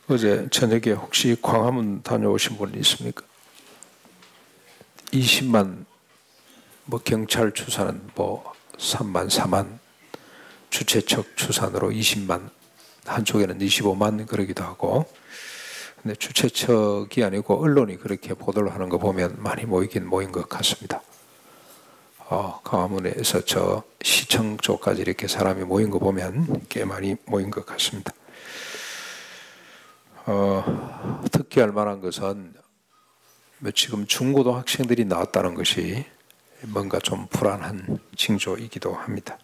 어제 저녁에 혹시 광화문 다녀오신 분 있습니까? 20만 경찰 추산은 3만 4만 주최측 추산으로 20만 한쪽에는 25만 그러기도 하고, 근데 주최측이 아니고 언론이 그렇게 보도를 하는 거 보면 많이 모이긴 모인 것 같습니다. 광화문에서 저 시청 쪽까지 이렇게 사람이 모인 거 보면 꽤 많이 모인 것 같습니다. 특히할 만한 것은 지금 중고등학생들이 나왔다는 것이 뭔가 좀 불안한 징조이기도 합니다.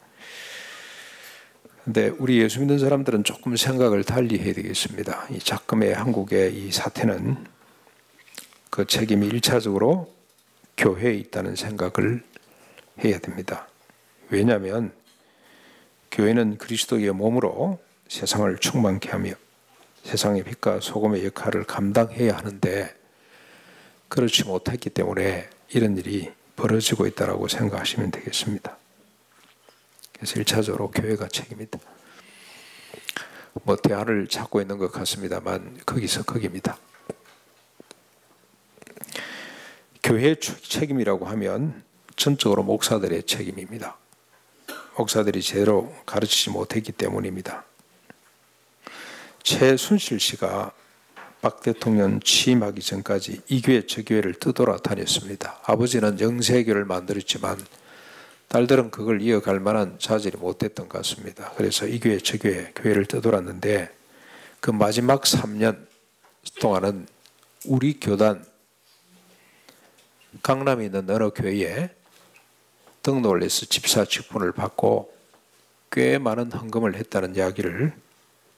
근데 우리 예수 믿는 사람들은 조금 생각을 달리 해야 되겠습니다. 이 작금의 한국의 이 사태는 그 책임이 1차적으로 교회에 있다는 생각을 해야 됩니다. 왜냐하면 교회는 그리스도의 몸으로 세상을 충만케 하며 세상의 빛과 소금의 역할을 감당해야 하는데, 그렇지 못했기 때문에 이런 일이 벌어지고 있다고 생각하시면 되겠습니다. 그래서 1차적으로 교회가 책임이다. 대안을 찾고 있는 것 같습니다만 거기서 거기입니다. 교회의 책임이라고 하면 전적으로 목사들의 책임입니다. 목사들이 제대로 가르치지 못했기 때문입니다. 최순실 씨가 박 대통령 취임하기 전까지 이 교회 저 교회를 떠돌아 다녔습니다. 아버지는 영세교를 만들었지만 딸들은 그걸 이어갈 만한 자질이 못됐던 것 같습니다. 그래서 이 교회 저 교회를 떠돌았는데, 그 마지막 3년 동안은 우리 교단 강남에 있는 어느 교회에 등록을 해서 집사 직분을 받고 꽤 많은 헌금을 했다는 이야기를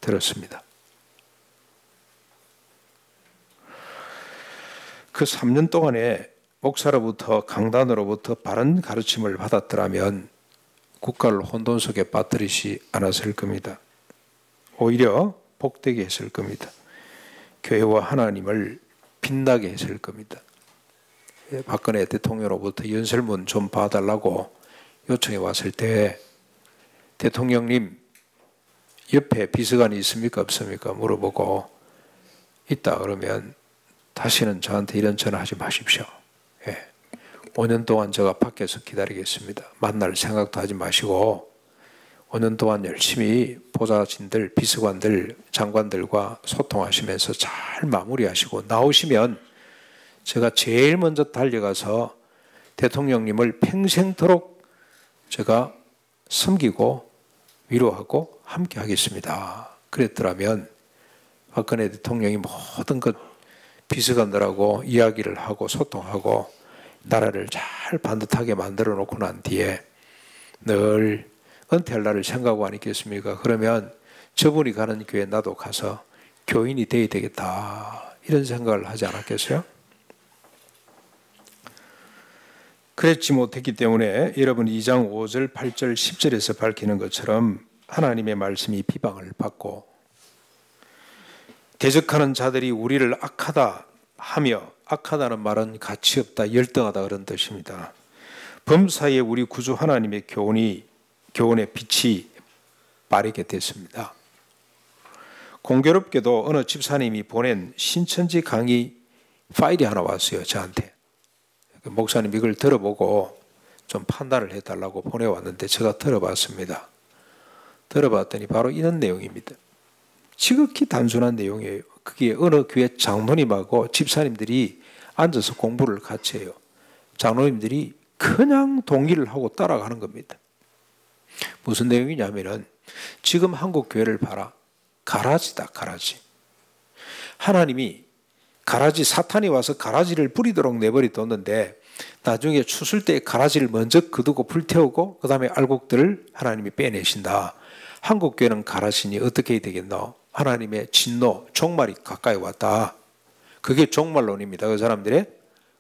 들었습니다. 그 3년 동안에 목사로부터 강단으로부터 바른 가르침을 받았더라면 국가를 혼돈 속에 빠뜨리지 않았을 겁니다. 오히려 복되게 했을 겁니다. 교회와 하나님을 빛나게 했을 겁니다. 박근혜 대통령으로부터 연설문 좀 봐달라고 요청해 왔을 때, 대통령님 옆에 비서관이 있습니까 없습니까 물어보고, 있다 그러면 다시는 저한테 이런 전화하지 마십시오. 5년 동안 제가 밖에서 기다리겠습니다. 만날 생각도 하지 마시고 5년 동안 열심히 보좌진들, 비서관들, 장관들과 소통하시면서 잘 마무리하시고 나오시면 제가 제일 먼저 달려가서 대통령님을 평생토록 제가 섬기고 위로하고 함께 하겠습니다. 그랬더라면 박근혜 대통령이 모든 것 비서관들하고 이야기를 하고 소통하고 나라를 잘 반듯하게 만들어 놓고 난 뒤에 늘 은퇴할 날을 생각하고 안 있겠습니까? 그러면 저분이 가는 교회 나도 가서 교인이 돼야 되겠다, 이런 생각을 하지 않았겠어요? 그랬지 못했기 때문에 여러분 2장 5절, 8절, 10절에서 밝히는 것처럼 하나님의 말씀이 비방을 받고, 대적하는 자들이 우리를 악하다 하며, 악하다는 말은 가치 없다, 열등하다 그런 뜻입니다. 범사에 우리 구주 하나님의 교훈의 빛이 바르게 됐습니다. 공교롭게도 어느 집사님이 보낸 신천지 강의 파일이 하나 왔어요, 저한테. 목사님 이걸 들어보고 좀 판단을 해달라고 보내왔는데 제가 들어봤습니다. 들어봤더니 바로 이런 내용입니다. 지극히 단순한 내용이에요. 그게 어느 교회 장로님하고 집사님들이 앉아서 공부를 같이 해요. 장로님들이 그냥 동의를 하고 따라가는 겁니다. 무슨 내용이냐면은, 지금 한국 교회를 봐라. 가라지다, 가라지. 하나님이 가라지, 사탄이 와서 가라지를 뿌리도록 내버려뒀는데 나중에 추술 때 가라지를 먼저 거두고 불태우고 그 다음에 알곡들을 하나님이 빼내신다. 한국 교회는 가라지니 어떻게 해야 되겠노? 하나님의 진노, 종말이 가까이 왔다. 그게 종말론입니다, 그 사람들의.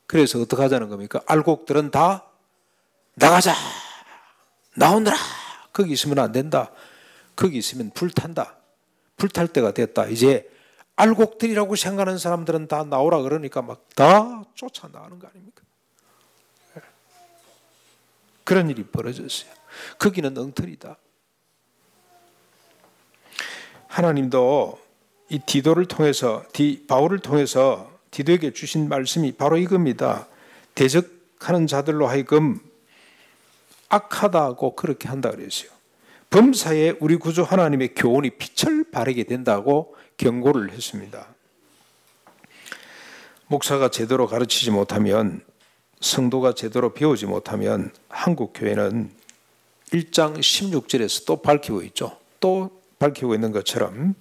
그래서 어떻게 하자는 겁니까? 알곡들은 다 나가자, 나오느라. 거기 있으면 안 된다. 거기 있으면 불탄다. 불탈 때가 됐다. 이제 알곡들이라고 생각하는 사람들은 다 나오라 그러니까 막 다 쫓아나가는 거 아닙니까? 그런 일이 벌어졌어요. 거기는 엉터리다. 하나님도 이 디도를 통해서 바울을 통해서 디도에게 주신 말씀이 바로 이겁니다. 대적하는 자들로 하여금 악하다고 그렇게 한다 그랬어요. 범사에 우리 구주 하나님의 교훈이 빛을 발하게 된다고 경고를 했습니다. 목사가 제대로 가르치지 못하면, 성도가 제대로 배우지 못하면 한국 교회는 1장 16절에서 또 밝히고 있죠. 또 밝히고 있는 것처럼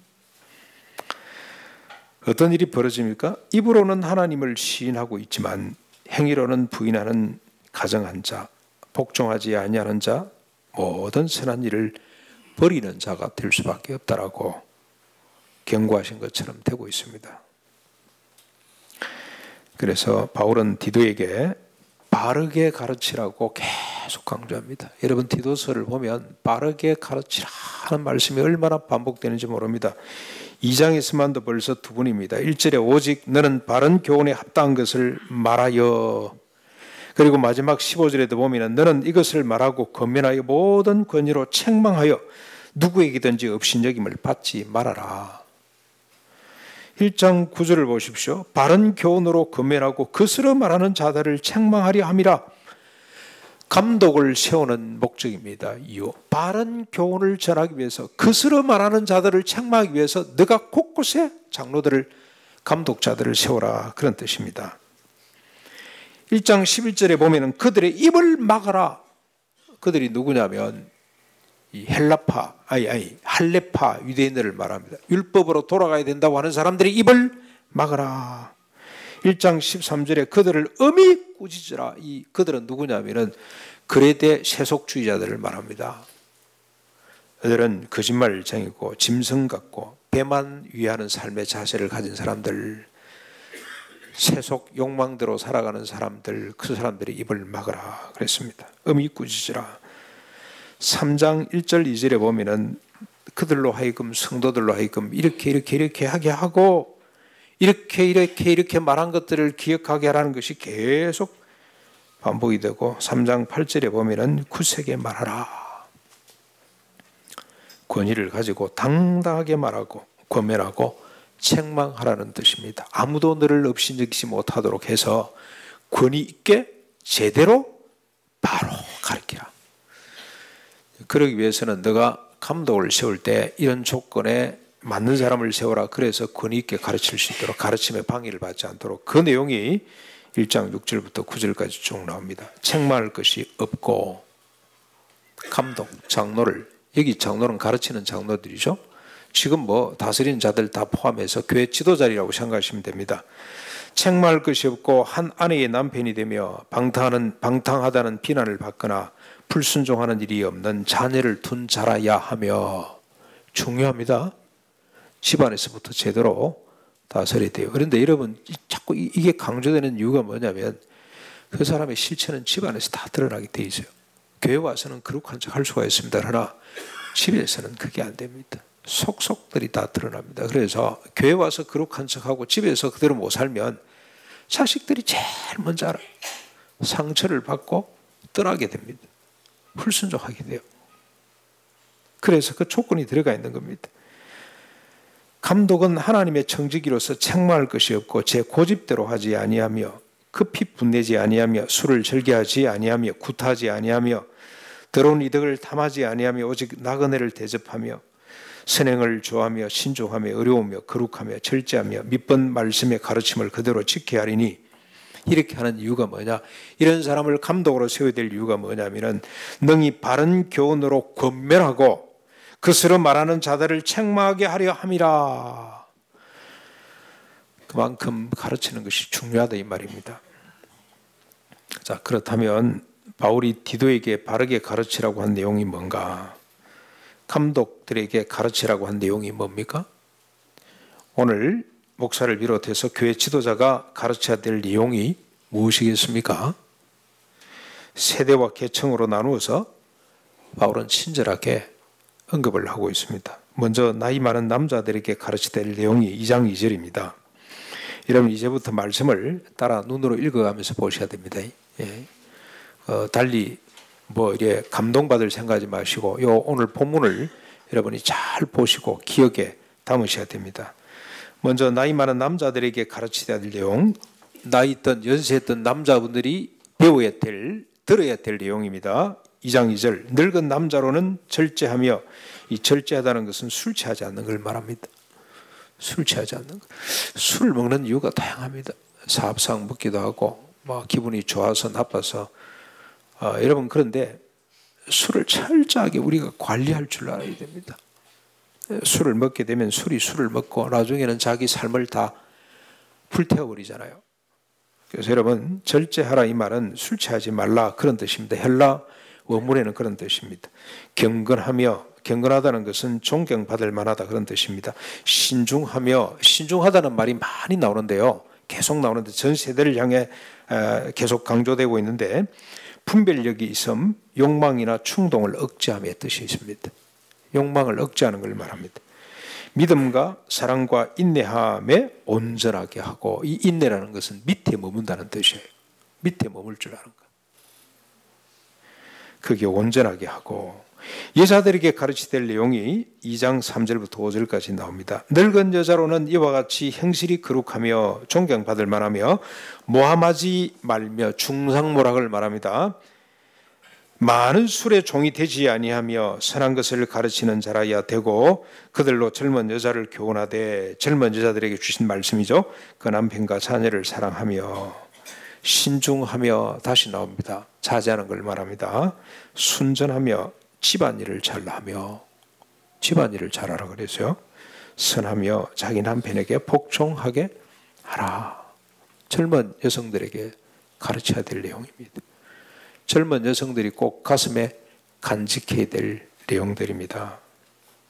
어떤 일이 벌어집니까? 입으로는 하나님을 시인하고 있지만 행위로는 부인하는 가정한 자, 복종하지 아니하는 자, 모든 선한 일을 버리는 자가 될 수밖에 없다라고 경고하신 것처럼 되고 있습니다. 그래서 바울은 디도에게 바르게 가르치라고 계속 강조합니다. 여러분 디도서를 보면 바르게 가르치라 하는 말씀이 얼마나 반복되는지 모릅니다. 2장에서만도 벌써 두 번입니다. 1절에 오직 너는 바른 교훈에 합당한 것을 말하여, 그리고 마지막 15절에도 보면 너는 이것을 말하고 권면하여 모든 권위로 책망하여 누구에게든지 업신여김을 받지 말아라. 1장 9절을 보십시오. 바른 교훈으로 권면하고 거스러 말하는 자들을 책망하려 함이라. 감독을 세우는 목적입니다. 이유. 바른 교훈을 전하기 위해서, 거스러 말하는 자들을 책망하기 위해서 너가 곳곳에 장로들을, 감독자들을 세워라, 그런 뜻입니다. 1장 11절에 보면 그들의 입을 막아라. 그들이 누구냐면 이 헬라파, 할레파 유대인들을 말합니다. 율법으로 돌아가야 된다고 하는 사람들의 입을 막아라. 1장 13절에 그들을 엄히 꾸짖으라. 이 그들은 누구냐면은 그레데 세속주의자들을 말합니다. 그들은 거짓말쟁이고 짐승 같고 배만 위하는 삶의 자세를 가진 사람들, 세속 욕망대로 살아가는 사람들, 그 사람들의 입을 막으라 그랬습니다. 엄히 꾸짖으라. 3장 1절 2절에 보면은 그들로 하여금, 성도들로 하여금 이렇게 하게 하고 이렇게 말한 것들을 기억하게 하라는 것이 계속 반복이 되고, 3장 8절에 보면은 굳세게 말하라. 권위를 가지고 당당하게 말하고 권면하고 책망하라는 뜻입니다. 아무도 너를 업신여기지 못하도록 해서 권위 있게 제대로 바로 가르치라. 그러기 위해서는 너가 감독을 세울 때 이런 조건에 맞는 사람을 세워라. 그래서 권위 있게 가르칠 수 있도록, 가르침에 방해를 받지 않도록. 그 내용이 1장 6절부터 9절까지 쭉 나옵니다. 책망할 것이 없고, 감독, 장로를, 여기 장로는 가르치는 장로들이죠. 지금 뭐 다스리는 자들 다 포함해서 교회 지도자리라고 생각하시면 됩니다. 책망할 것이 없고 한 아내의 남편이 되며 방탕하다는 비난을 받거나 불순종하는 일이 없는 자녀를 둔 자라야 하며. 중요합니다. 집안에서부터 제대로 다스려야 돼요. 그런데 여러분 자꾸 이게 강조되는 이유가 뭐냐면 그 사람의 실체는 집안에서 다 드러나게 돼 있어요. 교회 와서는 거룩한 척 할 수가 있습니다. 그러나 집에서는 그게 안 됩니다. 속속들이 다 드러납니다. 그래서 교회 와서 거룩한 척하고 집에서 그대로 못 살면 자식들이 제일 먼저 알아요. 상처를 받고 떠나게 됩니다. 불순종하게 돼요. 그래서 그 조건이 들어가 있는 겁니다. 감독은 하나님의 청지기로서 책망할 것이 없고 제 고집대로 하지 아니하며 급히 분내지 아니하며 술을 즐겨하지 아니하며 구타하지 아니하며 더러운 이득을 탐하지 아니하며 오직 나그네를 대접하며 선행을 좋아하며 신중하며 어려우며 거룩하며 절제하며 믿번 말씀의 가르침을 그대로 지켜야 하리니. 이렇게 하는 이유가 뭐냐? 이런 사람을 감독으로 세워야 될 이유가 뭐냐면은 능히 바른 교훈으로 권면하고 그스러 말하는 자들을 책망하게 하려 함이라. 그만큼 가르치는 것이 중요하다 이 말입니다. 자, 그렇다면 바울이 디도에게 바르게 가르치라고 한 내용이 뭔가? 감독들에게 가르치라고 한 내용이 뭡니까? 오늘 목사를 비롯해서 교회 지도자가 가르쳐야 될 내용이 무엇이겠습니까? 세대와 계층으로 나누어서 바울은 친절하게 언급을 하고 있습니다. 먼저 나이 많은 남자들에게 가르쳐야 될 내용이 2장 2절입니다. 여러분 이제부터 말씀을 따라 눈으로 읽어가면서 보셔야 됩니다. 예. 달리 뭐 이래 감동받을 생각하지 마시고 요 오늘 본문을 여러분이 잘 보시고 기억에 담으셔야 됩니다. 먼저 나이 많은 남자들에게 가르쳐야 될 내용, 나이 있던 연세 있던 남자분들이 배워야 될, 들어야 될 내용입니다. 2장 2절, 늙은 남자로는 절제하며, 이 절제하다는 것은 술 취하지 않는 걸 말합니다. 술 취하지 않는 것. 술을 먹는 이유가 다양합니다. 사업상 먹기도 하고, 기분이 좋아서 나빠서. 여러분, 그런데 술을 철저하게 우리가 관리할 줄 알아야 됩니다. 술을 먹게 되면 술을 먹고 나중에는 자기 삶을 다 불태워버리잖아요. 그래서 여러분, 절제하라 이 말은 술 취하지 말라 그런 뜻입니다. 헬라 원문에는 그런 뜻입니다. 경건하다는 것은 존경받을 만하다 그런 뜻입니다. 신중하다는 말이 많이 나오는데요. 계속 나오는데 전 세대를 향해 계속 강조되고 있는데, 분별력이 있음, 욕망이나 충동을 억제함의 뜻이 있습니다. 욕망을 억제하는 걸 말합니다. 믿음과 사랑과 인내함에 온전하게 하고, 이 인내라는 것은 밑에 머문다는 뜻이에요. 밑에 머물 줄 아는 것. 그게 온전하게 하고, 여자들에게 가르치될 내용이 2장 3절부터 5절까지 나옵니다. 늙은 여자로는 이와 같이 행실이 거룩하며 존경받을 만하며 모함하지 말며 중상모략을 말합니다. 많은 술에 종이 되지 아니하며 선한 것을 가르치는 자라야 되고, 그들로 젊은 여자를 교훈하되, 젊은 여자들에게 주신 말씀이죠. 그 남편과 자녀를 사랑하며 신중하며, 다시 나옵니다. 자제하는 걸 말합니다. 순전하며 집안일을 잘하며, 집안일을 잘하라 그랬어요. 선하며 자기 남편에게 복종하게 하라. 젊은 여성들에게 가르쳐야 될 내용입니다. 젊은 여성들이 꼭 가슴에 간직해야 될 내용들입니다.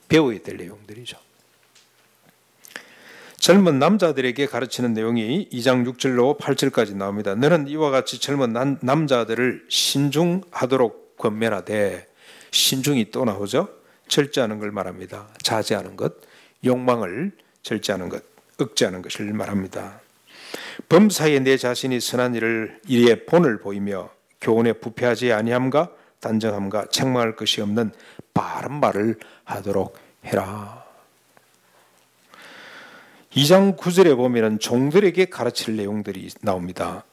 배워야 될 내용들이죠. 젊은 남자들에게 가르치는 내용이 2장 6절로 8절까지 나옵니다. 너는 이와 같이 젊은 남자들을 신중하도록 권면하되, 신중이 또 나오죠. 절제하는 걸 말합니다. 자제하는 것, 욕망을 절제하는 것, 억제하는 것을 말합니다. 범사에 내 자신이 선한 일에 본을 보이며 교훈에 부패하지 아니함과 단정함과 책망할 것이 없는 바른 말을 하도록 해라. 2장 9절에 보면 종들에게 가르칠 내용들이 나옵니다.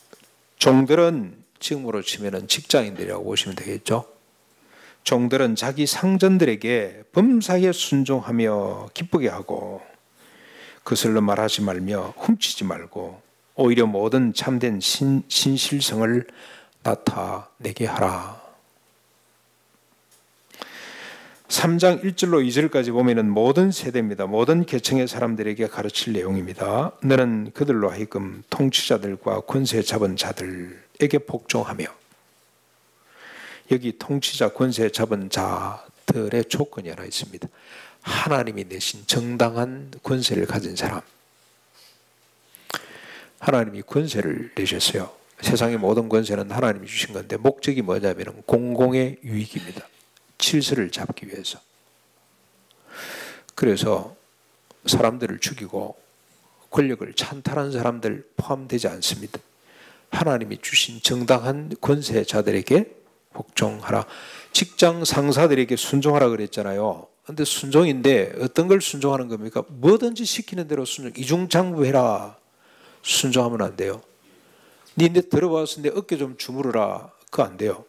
종들은 지금으로 치면 직장인들이라고 보시면 되겠죠. 종들은 자기 상전들에게 범사에 순종하며 기쁘게 하고, 거슬러 말하지 말며 훔치지 말고 오히려 모든 참된 신실성을 나타내게 하라. 3장 1절로 2절까지 보면 모든 세대입니다. 모든 계층의 사람들에게 가르칠 내용입니다. 너는 그들로 하여금 통치자들과 권세 잡은 자들에게 복종하며, 여기 통치자, 권세 잡은 자들의 조건이 하나 있습니다. 하나님이 내신 정당한 권세를 가진 사람. 하나님이 권세를 내셨어요. 세상의 모든 권세는 하나님이 주신 건데, 목적이 뭐냐면 공공의 유익입니다. 질서를 잡기 위해서. 그래서 사람들을 죽이고 권력을 찬탈한 사람들 포함되지 않습니다. 하나님이 주신 정당한 권세자들에게 복종하라. 직장 상사들에게 순종하라 그랬잖아요. 근데 순종인데 어떤 걸 순종하는 겁니까? 뭐든지 시키는 대로 순종. 이중장부해라. 순종하면 안 돼요. 니네 들어와서 내 어깨 좀 주무르라. 그거 안 돼요.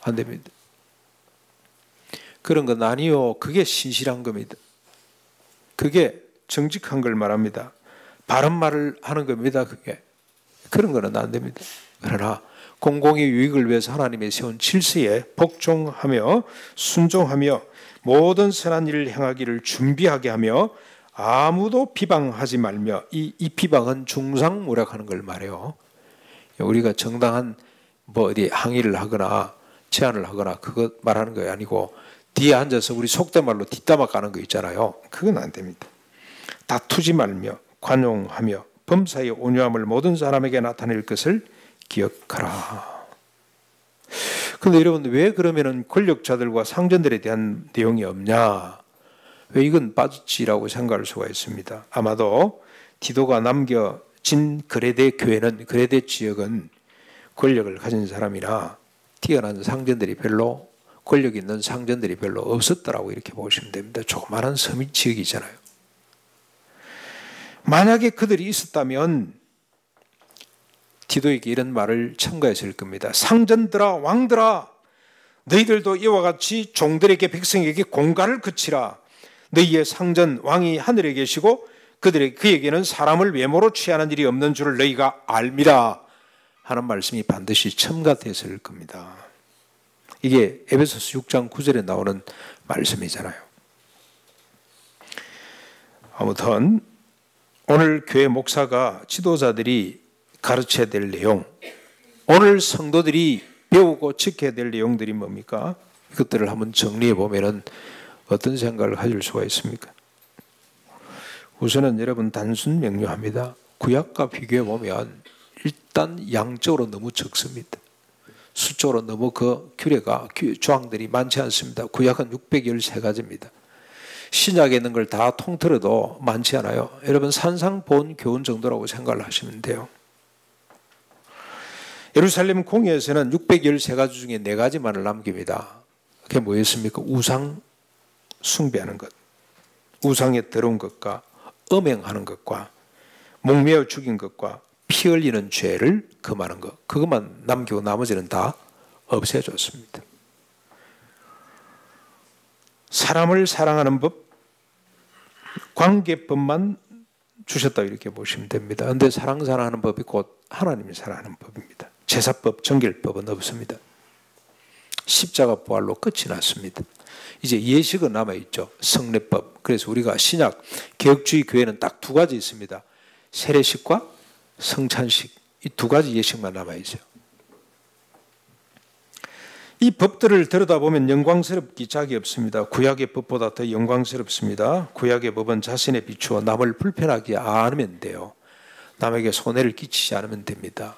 안 됩니다. 그런 건 아니요. 그게 신실한 겁니다. 그게 정직한 걸 말합니다. 바른 말을 하는 겁니다. 그게. 그런 거는 안 됩니다. 그러나 공공의 유익을 위해서 하나님의 세운 질서에 복종하며 순종하며 모든 선한 일을 행하기를 준비하게 하며 아무도 비방하지 말며, 이 비방은 중상모략하는 걸 말해요. 우리가 정당한 어디 항의를 하거나 제안을 하거나 그거 말하는 거 아니고, 뒤에 앉아서 우리 속된 말로 뒷담화 까는 거 있잖아요. 그건 안 됩니다. 다투지 말며 관용하며 범사의 온유함을 모든 사람에게 나타낼 것을 기억하라. 그런데 여러분, 왜 그러면은 권력자들과 상전들에 대한 내용이 없냐? 왜 이건 빠졌지라고 생각할 수가 있습니다. 아마도 디도가 남겨진 그레데 교회는, 그레데 지역은 권력을 가진 사람이나 뛰어난 상전들이 별로, 권력 있는 상전들이 별로 없었더라고 이렇게 보시면 됩니다. 조그마한 서민 지역이잖아요. 만약에 그들이 있었다면 디도에게 이런 말을 첨가했을 겁니다. 상전들아, 왕들아, 너희들도 이와 같이 종들에게, 백성에게 공갈을 그치라. 너희의 상전 왕이 하늘에 계시고 그에게는 사람을 외모로 취하는 일이 없는 줄을 너희가 알미라 하는 말씀이 반드시 첨가됐을 겁니다. 이게 에베소서 6장 9절에 나오는 말씀이잖아요. 아무튼 오늘 교회 목사가, 지도자들이 가르쳐야 될 내용, 오늘 성도들이 배우고 지켜야 될 내용들이 뭡니까? 이것들을 한번 정리해 보면은 어떤 생각을 가질 수가 있습니까? 우선은 여러분 단순 명료합니다. 구약과 비교해 보면 일단 양적으로 너무 적습니다. 수적으로 너무 그 조항들이 많지 않습니다. 구약은 613가지입니다. 신약에 있는 걸 다 통틀어도 많지 않아요. 여러분 산상본 교훈 정도라고 생각을 하시면 돼요. 예루살렘 공회에서는 613가지 중에 4가지만을 남깁니다. 그게 뭐였습니까? 우상 숭배하는 것, 우상에 더러운 것과 음행하는 것과 목매어 죽인 것과 피 흘리는 죄를 금하는 것, 그것만 남기고 나머지는 다 없애줬습니다. 사람을 사랑하는 법, 관계법만 주셨다 이렇게 보시면 됩니다. 그런데 사랑하는 법이 곧 하나님이 사랑하는 법입니다. 제사법, 정결법은 없습니다. 십자가 부활로 끝이 났습니다. 이제 예식은 남아있죠. 성례법. 그래서 우리가 신약 개혁주의 교회는 딱 2가지 있습니다. 세례식과 성찬식, 이 2가지 예식만 남아있어요. 이 법들을 들여다보면 영광스럽기 짝이 없습니다. 구약의 법보다 더 영광스럽습니다. 구약의 법은 자신에 비추어 남을 불편하게 않으면 돼요. 남에게 손해를 끼치지 않으면 됩니다.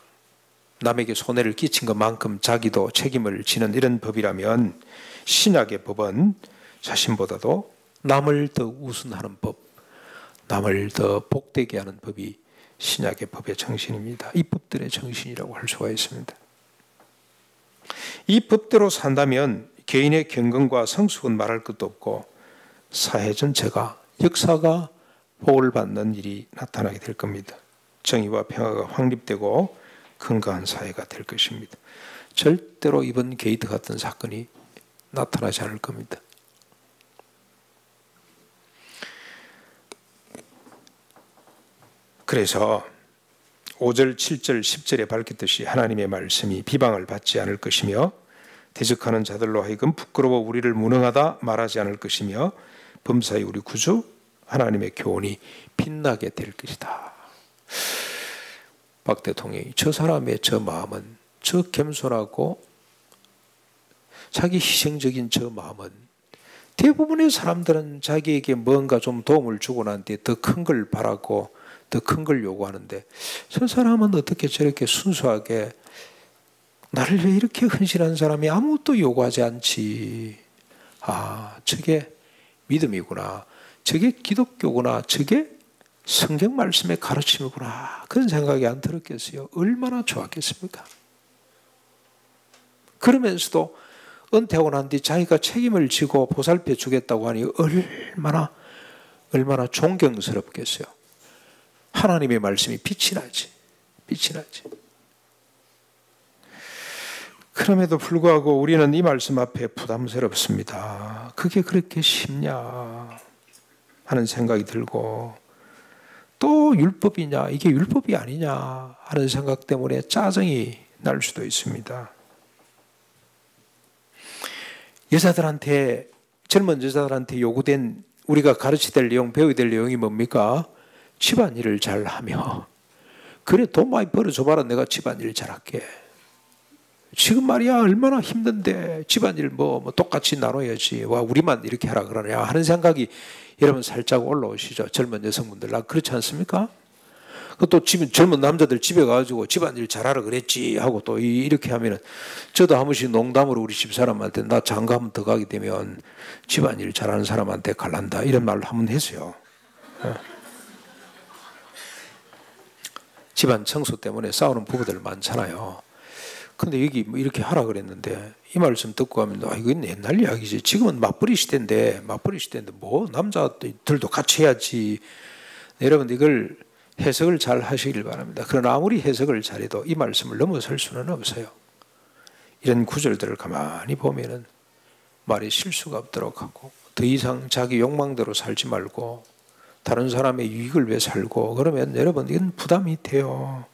남에게 손해를 끼친 것만큼 자기도 책임을 지는 이런 법이라면 신약의 법은 자신보다도 남을 더 우선하는 법, 남을 더 복되게 하는 법이 신약의 법의 정신입니다. 이 법들의 정신이라고 할 수가 있습니다. 이 법대로 산다면 개인의 경건과 성숙은 말할 것도 없고 사회 전체가, 역사가 복을 받는 일이 나타나게 될 겁니다. 정의와 평화가 확립되고 건강한 사회가 될 것입니다. 절대로 이번 게이트 같은 사건이 나타나지 않을 겁니다. 그래서 5절, 7절, 10절에 밝혔듯이 하나님의 말씀이 비방을 받지 않을 것이며 대적하는 자들로 하여금 부끄러워 우리를 무능하다 말하지 않을 것이며 범사의 우리 구주 하나님의 교훈이 빛나게 될 것이다. 박 대통령이 저 사람의 저 마음은, 저 겸손하고 자기 희생적인 저 마음은, 대부분의 사람들은 자기에게 뭔가 좀 도움을 주고 난 뒤에 더 큰 걸 바라고 더 큰 걸 요구하는데 저 사람은 어떻게 저렇게 순수하게 나를 왜 이렇게 헌신한 사람이 아무것도 요구하지 않지. 아, 저게 믿음이구나. 저게 기독교구나. 저게 성경 말씀의 가르침이구나. 그런 생각이 안 들었겠어요. 얼마나 좋았겠습니까? 그러면서도 은퇴하고 난 뒤 자기가 책임을 지고 보살펴 주겠다고 하니 얼마나 존경스럽겠어요. 하나님의 말씀이 빛이 나지. 빛이 나지. 그럼에도 불구하고 우리는 이 말씀 앞에 부담스럽습니다. 그게 그렇게 쉽냐 하는 생각이 들고 또 율법이냐, 이게 율법이 아니냐 하는 생각 때문에 짜증이 날 수도 있습니다. 젊은 여자들한테 요구된 우리가 가르쳐야 될 내용, 배워야 될 내용이 뭡니까? 집안일을 잘하며, 그래 돈 많이 벌어줘봐라, 내가 집안일 잘할게. 지금 말이야 얼마나 힘든데 집안일 뭐 똑같이 나눠야지, 와 우리만 이렇게 하라 그러냐 하는 생각이 여러분 살짝 올라오시죠. 젊은 여성분들, 그렇지 않습니까? 또 젊은 남자들 집에 가가지고 집안일 잘하라 그랬지 하고 또 이렇게 하면은, 저도 한 번씩 농담으로 우리 집사람한테 나 장가 한번 더 가게 되면 집안일 잘하는 사람한테 갈란다 이런 말을 한번 했어요. 집안 청소 때문에 싸우는 부부들 많잖아요. 근데 여기 뭐 이렇게 하라 그랬는데 이 말씀 듣고 하면 이건 옛날 이야기지. 지금은 맞벌이 시대인데 뭐 남자들도 같이 해야지. 여러분 이걸 해석을 잘 하시길 바랍니다. 그러나 아무리 해석을 잘해도 이 말씀을 넘어설 수는 없어요. 이런 구절들을 가만히 보면은 말에 실수가 없도록 하고 더 이상 자기 욕망대로 살지 말고 다른 사람의 유익을 위해 살고 그러면 여러분 이건 부담이 돼요.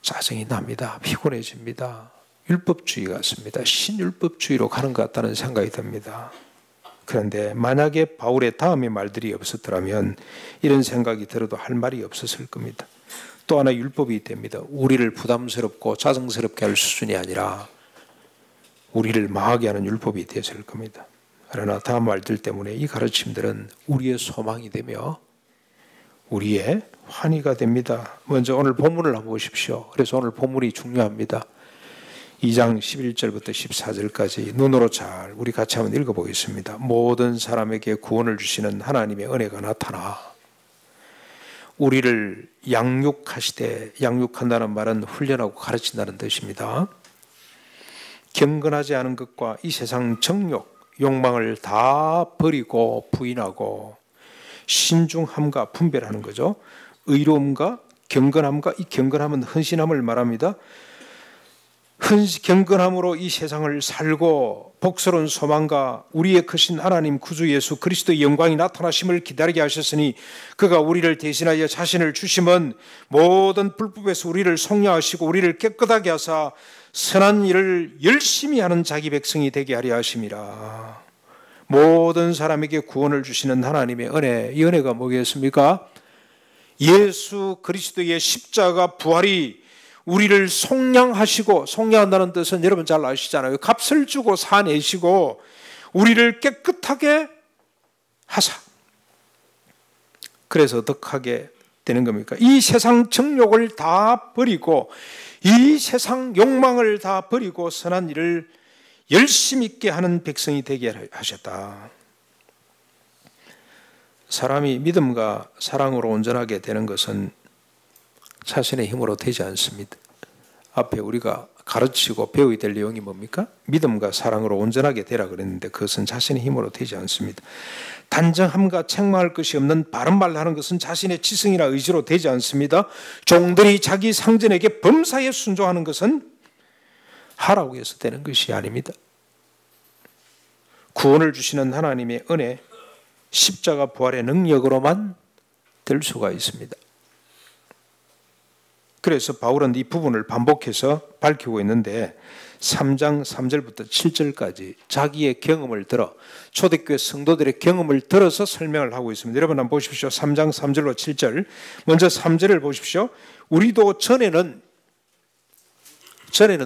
짜증이 납니다. 피곤해집니다. 율법주의 같습니다. 신율법주의로 가는 것 같다는 생각이 듭니다. 그런데 만약에 바울의 다음의 말들이 없었더라면 이런 생각이 들어도 할 말이 없었을 겁니다. 또 하나 율법이 됩니다. 우리를 부담스럽고 짜증스럽게 할 수준이 아니라 우리를 망하게 하는 율법이 되었을 겁니다. 그러나 다음 말들 때문에 이 가르침들은 우리의 소망이 되며 우리의 환희가 됩니다. 먼저 오늘 본문을 한번 보십시오. 그래서 오늘 본문이 중요합니다. 2장 11절부터 14절까지 눈으로 잘 우리 같이 한번 읽어보겠습니다. 모든 사람에게 구원을 주시는 하나님의 은혜가 나타나 우리를 양육하시되, 양육한다는 말은 훈련하고 가르친다는 뜻입니다. 경건하지 않은 것과 이 세상 정욕, 욕망을 다 버리고 부인하고 신중함과 분별하는 거죠. 의로움과 경건함과, 이 경건함은 헌신함을 말합니다. 경건함으로 이 세상을 살고 복스러운 소망과 우리의 크신 하나님 구주 예수 그리스도의 영광이 나타나심을 기다리게 하셨으니 그가 우리를 대신하여 자신을 주심은 모든 불법에서 우리를 속량하시고 우리를 깨끗하게 하사 선한 일을 열심히 하는 자기 백성이 되게 하려 하심이라. 모든 사람에게 구원을 주시는 하나님의 은혜, 이 은혜가 뭐겠습니까? 예수 그리스도의 십자가 부활이 우리를 속량하시고, 속량한다는 뜻은 여러분 잘 아시잖아요. 값을 주고 사내시고 우리를 깨끗하게 하사. 그래서 어떻게 하게 되는 겁니까? 이 세상 정욕을 다 버리고 이 세상 욕망을 다 버리고 선한 일을 열심히 있게 하는 백성이 되게 하셨다. 사람이 믿음과 사랑으로 온전하게 되는 것은 자신의 힘으로 되지 않습니다. 앞에 우리가 가르치고 배워야 될 내용이 뭡니까? 믿음과 사랑으로 온전하게 되라 그랬는데 그것은 자신의 힘으로 되지 않습니다. 단정함과 책망할 것이 없는 바른 말을 하는 것은 자신의 지성이나 의지로 되지 않습니다. 종들이 자기 상전에게 범사에 순종하는 것은 하라고 해서 되는 것이 아닙니다. 구원을 주시는 하나님의 은혜, 십자가 부활의 능력으로만 될 수가 있습니다. 그래서 바울은 이 부분을 반복해서 밝히고 있는데 3장 3절부터 7절까지 자기의 경험을 들어 초대교회 성도들의 경험을 들어서 설명을 하고 있습니다. 여러분 한번 보십시오. 3장 3절로 7절. 먼저 3절을 보십시오. 우리도 전에는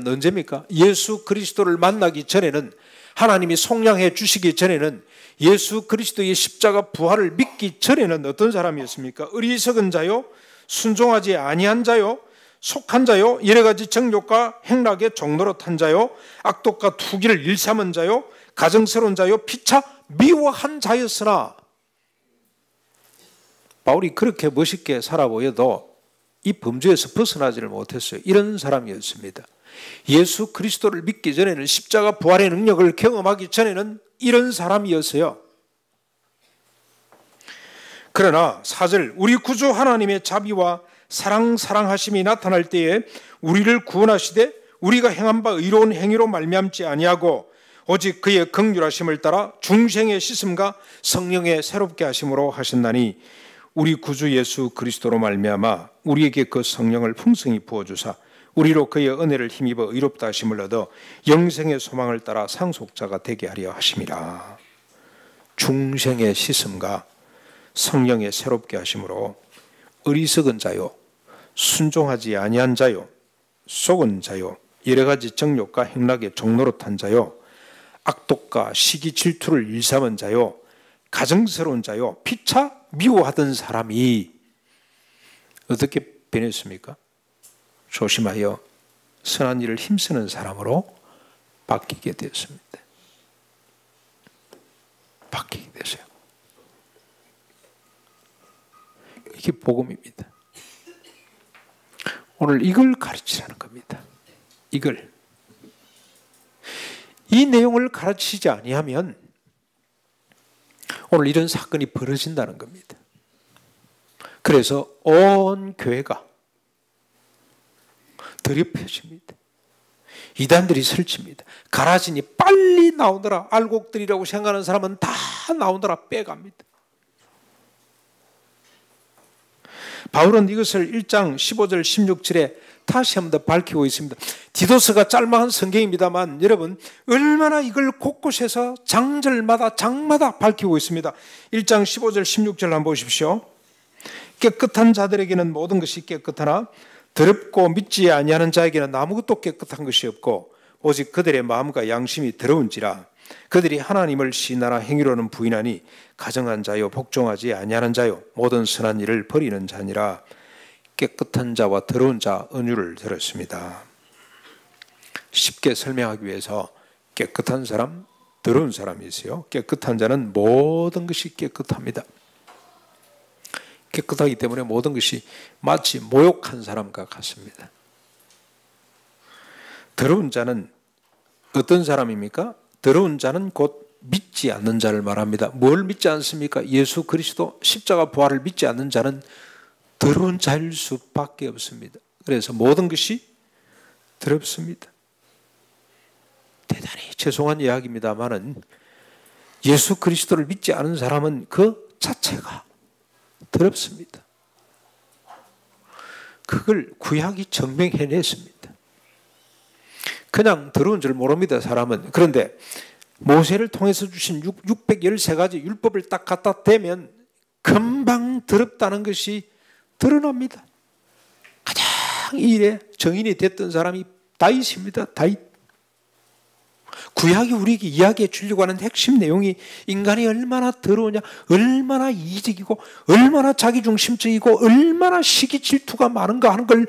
언제입니까? 예수 그리스도를 만나기 전에는, 하나님이 속량해 주시기 전에는, 예수 그리스도의 십자가 부활을 믿기 전에는 어떤 사람이었습니까? 어리석은 자요, 순종하지 아니한 자요, 속한 자요, 여러 가지 정욕과 행락에 종노릇한 자요, 악독과 투기를 일삼은 자요, 가정스러운 자요, 피차 미워한 자였으나, 바울이 그렇게 멋있게 살아 보여도 이 범죄에서 벗어나지를 못했어요. 이런 사람이었습니다. 예수 그리스도를 믿기 전에는, 십자가 부활의 능력을 경험하기 전에는 이런 사람이었어요. 그러나 4절, 우리 구주 하나님의 자비와 사랑하심이 나타날 때에 우리를 구원하시되 우리가 행한 바 의로운 행위로 말미암지 아니하고 오직 그의 긍휼하심을 따라 중생의 씻음과 성령의 새롭게 하심으로 하셨나니 우리 구주 예수 그리스도로 말미암아 우리에게 그 성령을 풍성히 부어주사 우리로 그의 은혜를 힘입어 의롭다 하심을 얻어 영생의 소망을 따라 상속자가 되게 하려 하심이라. 중생의 씻음과 성령의 새롭게 하심으로 어리석은 자요, 순종하지 아니한 자요, 속은 자요, 여러 가지 정욕과 행락에 종노릇한 자요, 악독과 시기 질투를 일삼은 자요, 가정스러운 자요, 피차 미워하던 사람이 어떻게 변했습니까? 조심하여 선한 일을 힘쓰는 사람으로 바뀌게 되었습니다. 바뀌게 되세요. 이게 복음입니다. 오늘 이걸 가르치라는 겁니다. 이걸. 이 내용을 가르치지 아니하면 오늘 이런 사건이 벌어진다는 겁니다. 그래서 온 교회가 더럽혀집니다. 이단들이 설칩니다. 가라지니 빨리 나오느라, 알곡들이라고 생각하는 사람은 다 나오느라 빼갑니다. 바울은 이것을 1장 15절 16절에 다시 한 번 더 밝히고 있습니다. 디도스가 짤막한 성경입니다만 여러분 얼마나 이걸 곳곳에서 장절마다 장마다 밝히고 있습니다. 1장 15절 16절 한번 보십시오. 깨끗한 자들에게는 모든 것이 깨끗하나 더럽고 믿지 아니하는 자에게는 아무것도 깨끗한 것이 없고 오직 그들의 마음과 양심이 더러운지라. 그들이 하나님을 시인하나 행위로는 부인하니 가정한 자요 복종하지 아니하는 자요 모든 선한 일을 버리는 자니라. 깨끗한 자와 더러운 자 은유를 들었습니다. 쉽게 설명하기 위해서 깨끗한 사람, 더러운 사람이 있어요. 깨끗한 자는 모든 것이 깨끗합니다. 깨끗하기 때문에 모든 것이 마치 모욕한 사람과 같습니다. 더러운 자는 어떤 사람입니까? 더러운 자는 곧 믿지 않는 자를 말합니다. 뭘 믿지 않습니까? 예수 그리스도 십자가 부활을 믿지 않는 자는 더러운 자일 수밖에 없습니다. 그래서 모든 것이 더럽습니다. 대단히 죄송한 이야기입니다만은 예수 그리스도를 믿지 않은 사람은 그 자체가 더럽습니다. 그걸 구약이 증명해냈습니다. 그냥 더러운 줄 모릅니다, 사람은. 그런데 모세를 통해서 주신 613가지 율법을 딱 갖다 대면 금방 더럽다는 것이 드러납니다. 가장 이 일에 정인이 됐던 사람이 다윗입니다. 다윗. 구약이 우리에게 이야기해 주려고 하는 핵심 내용이 인간이 얼마나 더러우냐, 얼마나 이기적이고 얼마나 자기중심적이고 얼마나 시기 질투가 많은가 하는 걸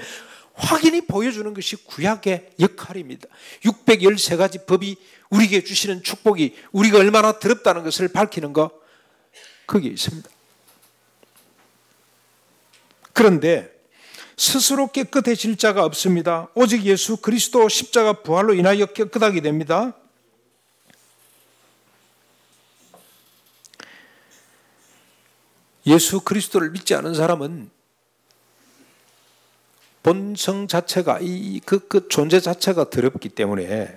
확인히 보여주는 것이 구약의 역할입니다. 613가지 법이 우리에게 주시는 축복이 우리가 얼마나 더럽다는 것을 밝히는 거 거기에 있습니다. 그런데 스스로 깨끗해질 자가 없습니다. 오직 예수 그리스도 십자가 부활로 인하여 깨끗하게 됩니다. 예수 그리스도를 믿지 않은 사람은 본성 자체가 그 존재 자체가 더럽기 때문에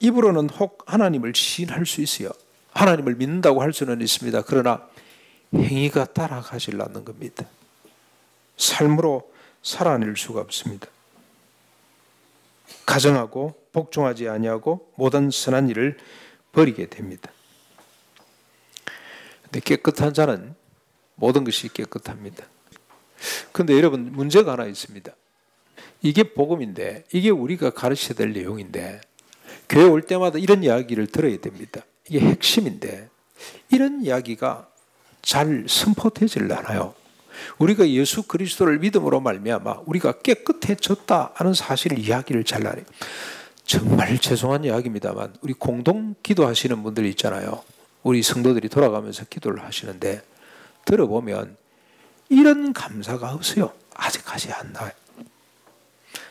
입으로는 혹 하나님을 시인할 수 있어요. 하나님을 믿는다고 할 수는 있습니다. 그러나 행위가 따라가질 않는 겁니다. 삶으로 살아낼 수가 없습니다. 가정하고 복종하지 아니하고 모든 선한 일을 버리게 됩니다. 근데 깨끗한 자는 모든 것이 깨끗합니다. 그런데 여러분 문제가 하나 있습니다. 이게 복음인데 이게 우리가 가르쳐야 될 내용인데 교회 올 때마다 이런 이야기를 들어야 됩니다. 이게 핵심인데 이런 이야기가 잘 선포되질 않아요. 우리가 예수 그리스도를 믿음으로 말미암아 우리가 깨끗해졌다 하는 사실을 이야기를 잘 안 해요. 정말 죄송한 이야기입니다만 우리 공동 기도하시는 분들이 있잖아요. 우리 성도들이 돌아가면서 기도를 하시는데 들어보면 이런 감사가 없어요. 아직까지 안 나와요.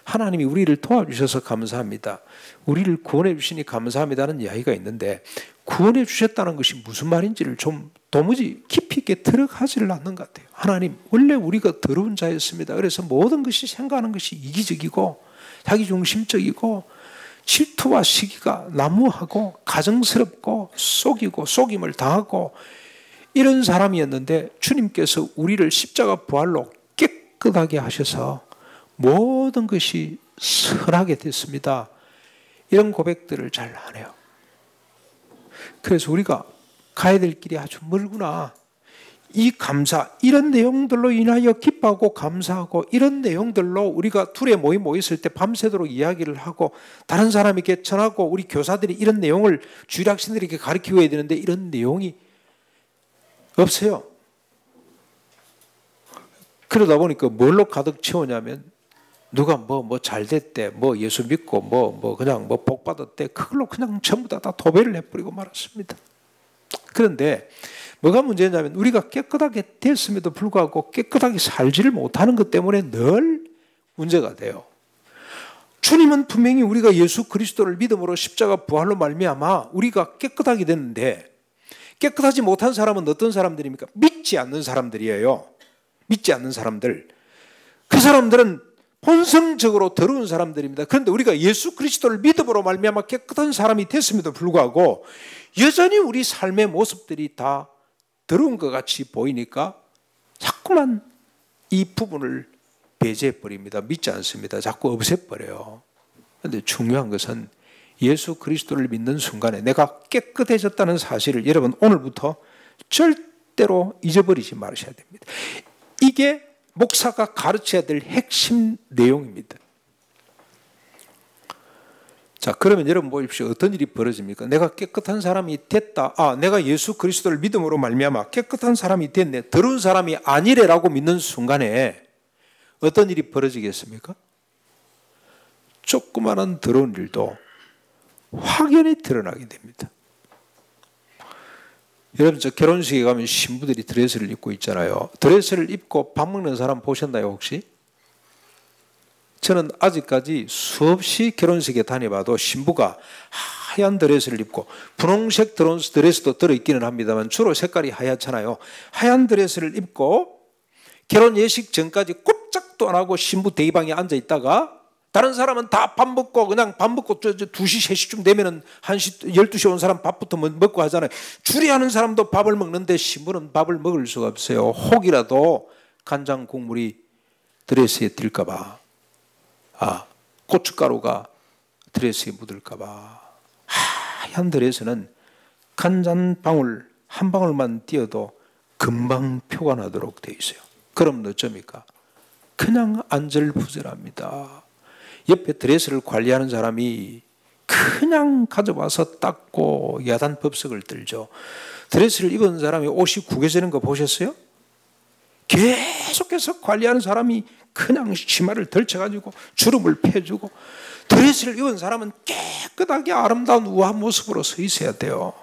하나님이 우리를 도와주셔서 감사합니다. 우리를 구원해 주시니 감사합니다는 이야기가 있는데 구원해 주셨다는 것이 무슨 말인지를 좀 도무지 깊이 있게 들어가지를 않는 것 같아요. 하나님, 원래 우리가 더러운 자였습니다. 그래서 모든 것이 생각하는 것이 이기적이고 자기중심적이고 질투와 시기가 난무하고 가정스럽고 속이고 속임을 당하고 이런 사람이었는데 주님께서 우리를 십자가 부활로 깨끗하게 하셔서 모든 것이 선하게 됐습니다. 이런 고백들을 잘 안 해요. 그래서 우리가 가야 될 길이 아주 멀구나. 이 감사, 이런 내용들로 인하여 기뻐하고 감사하고 이런 내용들로 우리가 둘에 모였을 때 밤새도록 이야기를 하고 다른 사람에게 전하고 우리 교사들이 이런 내용을 주일학생들에게 가르치어야 되는데 이런 내용이 없어요. 그러다 보니까 뭘로 가득 채우냐면 누가 뭐 잘 됐대, 뭐 예수 믿고 그냥 복 받았대, 그걸로 그냥 전부 다 도배를 해버리고 말았습니다. 그런데 뭐가 문제냐면 우리가 깨끗하게 됐음에도 불구하고 깨끗하게 살지를 못하는 것 때문에 늘 문제가 돼요. 주님은 분명히 우리가 예수 그리스도를 믿음으로 십자가 부활로 말미암아 우리가 깨끗하게 됐는데 깨끗하지 못한 사람은 어떤 사람들입니까? 믿지 않는 사람들이에요. 믿지 않는 사람들. 그 사람들은 본성적으로 더러운 사람들입니다. 그런데 우리가 예수 그리스도를 믿음으로 말미암아 깨끗한 사람이 됐음에도 불구하고 여전히 우리 삶의 모습들이 다 더러운 것 같이 보이니까 자꾸만 이 부분을 배제해버립니다. 믿지 않습니다. 자꾸 없애버려요. 그런데 중요한 것은 예수 그리스도를 믿는 순간에 내가 깨끗해졌다는 사실을 여러분 오늘부터 절대로 잊어버리지 말으셔야 됩니다. 이게 목사가 가르쳐야 될 핵심 내용입니다. 자, 그러면 여러분 보십시오. 어떤 일이 벌어집니까? 내가 깨끗한 사람이 됐다. 내가 예수 그리스도를 믿음으로 말미암아 깨끗한 사람이 됐네. 더러운 사람이 아니래라고 믿는 순간에 어떤 일이 벌어지겠습니까? 조그마한 더러운 일도 확연히 드러나게 됩니다. 여러분, 저 결혼식에 가면 신부들이 드레스를 입고 있잖아요. 드레스를 입고 밥 먹는 사람 보셨나요, 혹시? 저는 아직까지 수없이 결혼식에 다녀봐도 신부가 하얀 드레스를 입고 분홍색 드레스도 들어있기는 합니다만 주로 색깔이 하얗잖아요. 하얀 드레스를 입고 결혼 예식 전까지 꼼짝도 안 하고 신부 대기방에 앉아 있다가 다른 사람은 다 밥 먹고 그냥 밥 먹고 2시, 3시쯤 되면은 1시, 12시 온 사람 밥부터 먹고 하잖아요. 줄이 하는 사람도 밥을 먹는데 신부는 밥을 먹을 수가 없어요. 혹이라도 간장 국물이 드레스에 튈까봐. 고춧가루가 드레스에 묻을까봐. 하얀 드레스는 간장 방울 한 방울만 띄어도 금방 표가 나도록 돼 있어요. 그럼 어쩝니까? 그냥 안절부절합니다. 옆에 드레스를 관리하는 사람이 그냥 가져와서 닦고 야단 법석을 들죠. 드레스를 입은 사람이 옷이 구겨지는 거 보셨어요? 계속해서 관리하는 사람이 그냥 치마를 덜쳐가지고 주름을 펴주고 드레스를 입은 사람은 깨끗하게 아름다운 우아한 모습으로 서 있어야 돼요.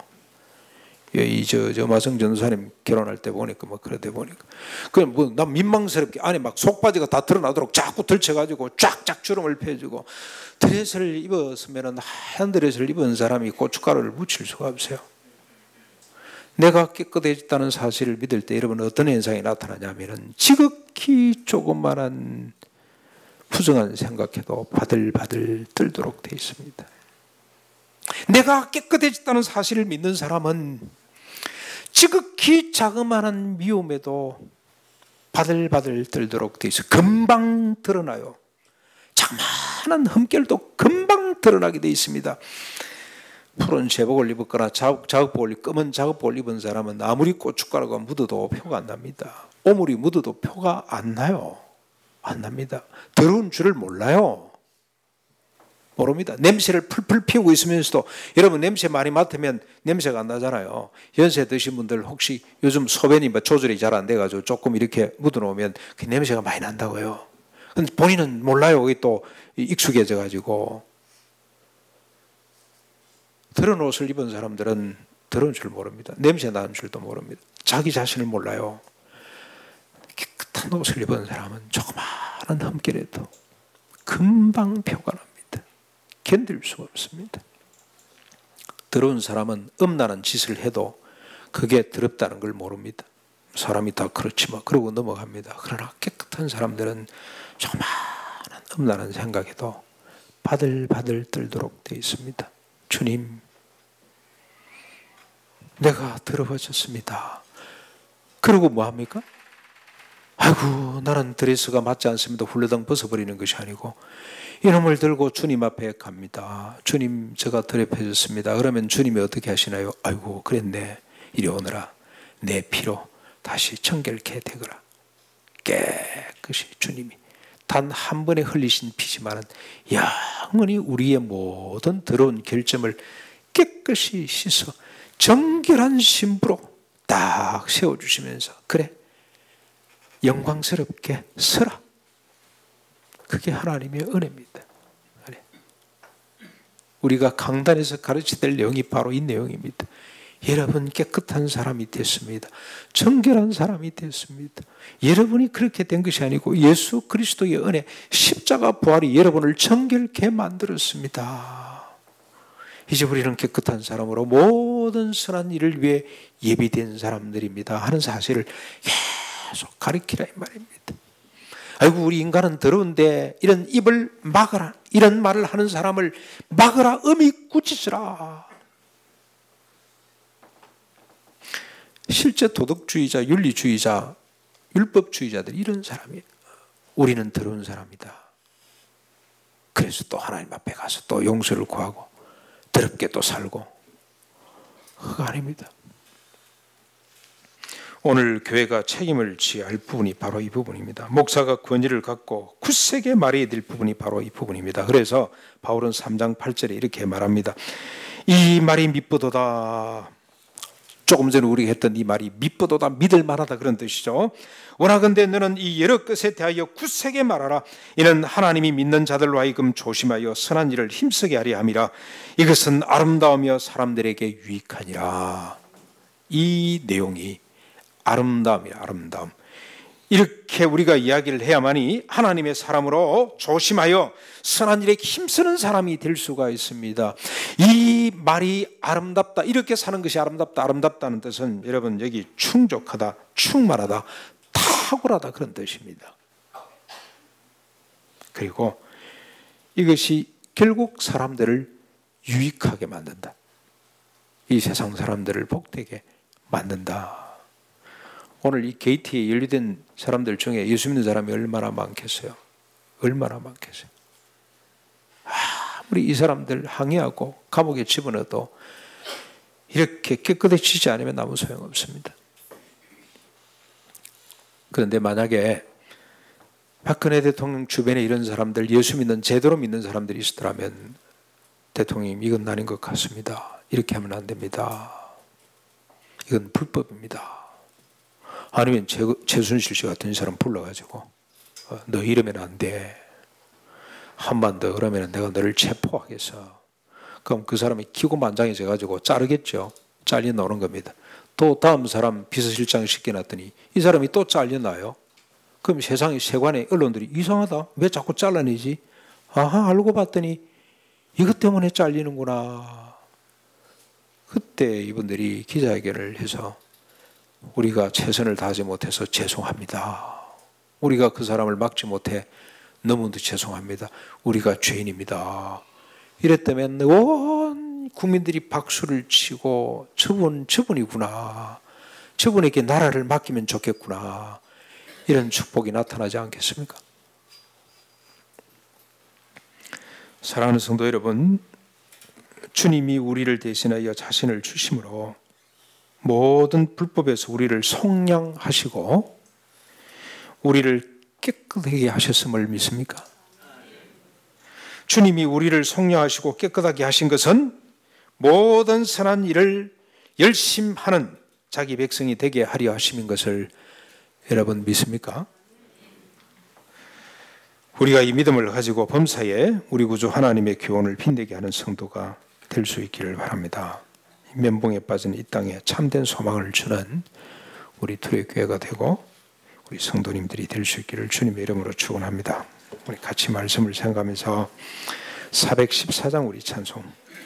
저 마성 전도사님 결혼할 때 보니까 그러다 보니까 그냥 난 민망스럽게 안에 막 속바지가 다 드러나도록 자꾸 덜쳐가지고 쫙쫙 주름을 펴주고 드레스를 입었으면은 하얀 드레스를 입은 사람이 고춧가루를 묻힐 수가 없어요. 내가 깨끗해졌다는 사실을 믿을 때 여러분 어떤 현상이 나타나냐면은 지극히 조그만한 부정한 생각해도 바들바들 떨도록 되어 있습니다. 내가 깨끗해졌다는 사실을 믿는 사람은 지극히 자그마한 미움에도 바들바들 떨도록 되어 있어요. 금방 드러나요. 자그마한 흠결도 금방 드러나게 되어 있습니다. 푸른 제복을 입었거나 작업복을 검은 작업복을 입은 사람은 아무리 고춧가루가 묻어도 표가 안 납니다. 오물이 묻어도 표가 안 나요. 안 납니다. 더러운 줄을 몰라요. 모릅니다. 냄새를 풀풀 피우고 있으면서도 여러분 냄새 많이 맡으면 냄새가 안 나잖아요. 연세 드신 분들 혹시 요즘 소변이 조절이 잘 안 돼가지고 조금 이렇게 묻어놓으면 그 냄새가 많이 난다고요. 근데 본인은 몰라요. 그게 또 익숙해져가지고. 더러운 옷을 입은 사람들은 더러운 줄 모릅니다. 냄새 나는 줄도 모릅니다. 자기 자신을 몰라요. 깨끗한 옷을 입은 사람은 조그마한 흠결에도 금방 표가 납니다. 견딜 수가 없습니다. 더러운 사람은 음란한 짓을 해도 그게 더럽다는 걸 모릅니다. 사람이 다 그렇지만 그러고 넘어갑니다. 그러나 깨끗한 사람들은 조그마한 음란한 생각에도 바들바들 떨도록 되어 있습니다. 주님, 내가 더러워졌습니다. 그러고 뭐합니까? 아이고 나는 드레스가 맞지 않습니다. 훌레덩 벗어버리는 것이 아니고 이놈을 들고 주님 앞에 갑니다. 주님, 제가 더럽혀졌습니다. 그러면 주님이 어떻게 하시나요? 아이고 그랬네. 이리 오너라. 내 피로 다시 청결케 되거라. 깨끗이 주님이 단 한 번에 흘리신 피지만은 영원히 우리의 모든 더러운 결점을 깨끗이 씻어 정결한 신부로 딱 세워주시면서 그래 영광스럽게 서라. 그게 하나님의 은혜입니다. 우리가 강단에서 가르쳐야 될 내용이 바로 이 내용입니다. 여러분 깨끗한 사람이 됐습니다. 정결한 사람이 됐습니다. 여러분이 그렇게 된 것이 아니고 예수 그리스도의 은혜, 십자가 부활이 여러분을 정결케 만들었습니다. 이제 우리는 깨끗한 사람으로 모든 선한 일을 위해 예비된 사람들입니다 하는 사실을 계속 가르치라 이 말입니다. 아이고 우리 인간은 더러운데 이런 입을 막으라, 이런 말을 하는 사람을 막으라, 엄히 꾸짖으라. 실제 도덕주의자, 윤리주의자, 율법주의자들 이런 사람이에요. 우리는 더러운 사람이다. 그래서 또 하나님 앞에 가서 또 용서를 구하고 더럽게 또 살고, 그거 아닙니다. 오늘 교회가 책임을 지어야 할 부분이 바로 이 부분입니다. 목사가 권위를 갖고 굳세게 말해야 될 부분이 바로 이 부분입니다. 그래서 바울은 3장 8절에 이렇게 말합니다. 이 말이 미쁘도다. 조금 전에 우리가 했던 이 말이 미쁘도다, 믿을 만하다 그런 뜻이죠. 원하건대 너는 이 여러 것에 대하여 굳세게 말하라. 이는 하나님이 믿는 자들로 하여금 조심하여 선한 일을 힘쓰게 하려 함이라. 이것은 아름다우며 사람들에게 유익하니라. 이 내용이 아름다움이야, 아름다움. 이렇게 우리가 이야기를 해야만이 하나님의 사람으로 조심하여 선한 일에 힘쓰는 사람이 될 수가 있습니다. 이 말이 아름답다, 이렇게 사는 것이 아름답다, 아름답다는 뜻은 여러분 여기 충족하다, 충만하다, 탁월하다 그런 뜻입니다. 그리고 이것이 결국 사람들을 유익하게 만든다. 이 세상 사람들을 복되게 만든다. 오늘 이 게이트에 연루된 사람들 중에 예수 믿는 사람이 얼마나 많겠어요? 얼마나 많겠어요? 아무리 이 사람들 항의하고 감옥에 집어넣어도 이렇게 깨끗해지지 않으면 아무 소용없습니다. 그런데 만약에 박근혜 대통령 주변에 이런 사람들, 예수 믿는, 제대로 믿는 사람들이 있었더라면 대통령님 이건 아닌 것 같습니다. 이렇게 하면 안 됩니다. 이건 불법입니다. 아니면 최순실 씨 같은 사람 불러가지고 너 이러면 안 돼. 한 번 더 그러면 내가 너를 체포하겠어. 그럼 그 사람이 기고만장해져 가지고 자르겠죠. 잘려 나오는 겁니다. 또 다음 사람 비서실장 시켜놨더니 이 사람이 또 잘려나요. 그럼 세상의 세관의 언론들이 이상하다. 왜 자꾸 잘라내지? 아하, 알고 봤더니 이것 때문에 잘리는구나. 그때 이분들이 기자회견을 해서 우리가 최선을 다하지 못해서 죄송합니다. 우리가 그 사람을 막지 못해 너무도 죄송합니다. 우리가 죄인입니다. 이랬다면 온 국민들이 박수를 치고 저분이구나. 저분에게 나라를 맡기면 좋겠구나. 이런 축복이 나타나지 않겠습니까? 사랑하는 성도 여러분, 주님이 우리를 대신하여 자신을 주심으로 모든 불법에서 우리를 속량하시고 우리를 깨끗하게 하셨음을 믿습니까? 주님이 우리를 속량하시고 깨끗하게 하신 것은 모든 선한 일을 열심하는 자기 백성이 되게 하려 하심인 것을 여러분 믿습니까? 우리가 이 믿음을 가지고 범사에 우리 구주 하나님의 교훈을 빛내게 하는 성도가 될 수 있기를 바랍니다. 면봉에 빠진 이 땅에 참된 소망을 주는 우리 투레 교회가 되고 우리 성도님들이 될 수 있기를 주님의 이름으로 축원합니다. 우리 같이 말씀을 생각하면서 414장 우리 찬송